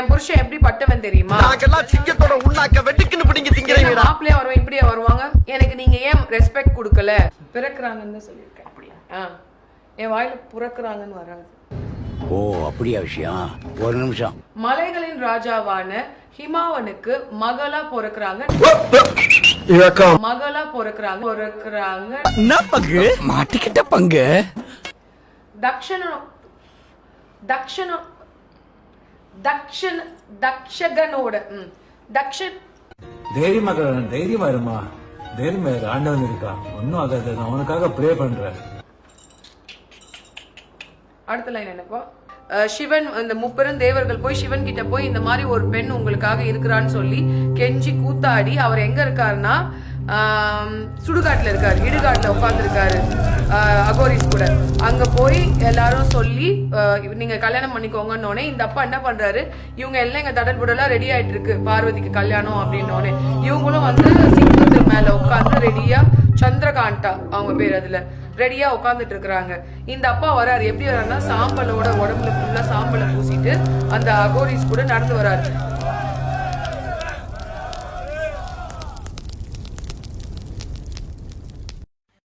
என் புருஷன் எப்படி பட்டவன் தெரியுமா? சிங்கத்தோட உண்ணாக்க வெட்டுக்குன்னு பிடிங்க திங்கிறீங்க. மாப்பிள்ளையா வருவாங்க, இப்படியே வருவாங்க. எனக்கு நீங்க ஏன் ரெஸ்பெக்ட் கொடுக்கல? பிறக்குறாங்கன்னு சொல்லியிருக்கேன். அப்படியா? என் வாயில புறக்குறாங்கன்னு வராது. ஓ, அப்படியா விஷயம்? ஒரு நிமிஷம். மலைகளின் ராஜாவான ஹிமாவனுக்கு மகளா பிறக்குறாங்க. மகளா பிறக்குறாங்க. என்ன பங்கு? மாட்டிக்கிட்ட பங்கு. தக்ஷகனோட தைரியமா இருமா, தைரியமா இரு, ஆண்டவன் இருக்கா, ஒன்னும் ஆகாது, நான் உனக்காக ப்ரே பண்றேன். அடுத்த லைன் என்னப்பா? சிவன், இந்த முப்பெரும் தேவர்கள் போய் சிவன் கிட்ட போய் இந்த மாதிரி ஒரு பெண் உங்களுக்காக இருக்கிறான்னு சொல்லி கெஞ்சி கூத்தாடி, அவர் எங்க இருக்காருன்னா சுடுகாட்டுல இருக்காரு, இடுகாட்டுல உட்கார்ந்து இருக்காரு அகோரிஸ் கூட. அங்க போய் எல்லாரும் சொல்லி நீங்க கல்யாணம் பண்ணிக்கோங்கன்னு இந்த அப்பா என்ன பண்றாரு, இவங்க எல்லாம் எங்க தடல்புடலாம் ரெடி ஆயிட்டு இருக்கு பார்வதிக்கு கல்யாணம் அப்படின்னு இவங்களும் வந்து சிங்கத்து மேல உட்கார்ந்து ரெடியா, சந்திரகாண்டா அவங்க பேர், அதுல ரெடியா உட்காந்துட்டு இருக்கிறாங்க. இந்த அப்பா வராரு. எப்படி வர்றாருன்னா சாம்பலோட, உடம்புல ஃபுல்லா சாம்பலை பூசிட்டு அந்த அகோரிஸ் கூட நடந்து வராரு.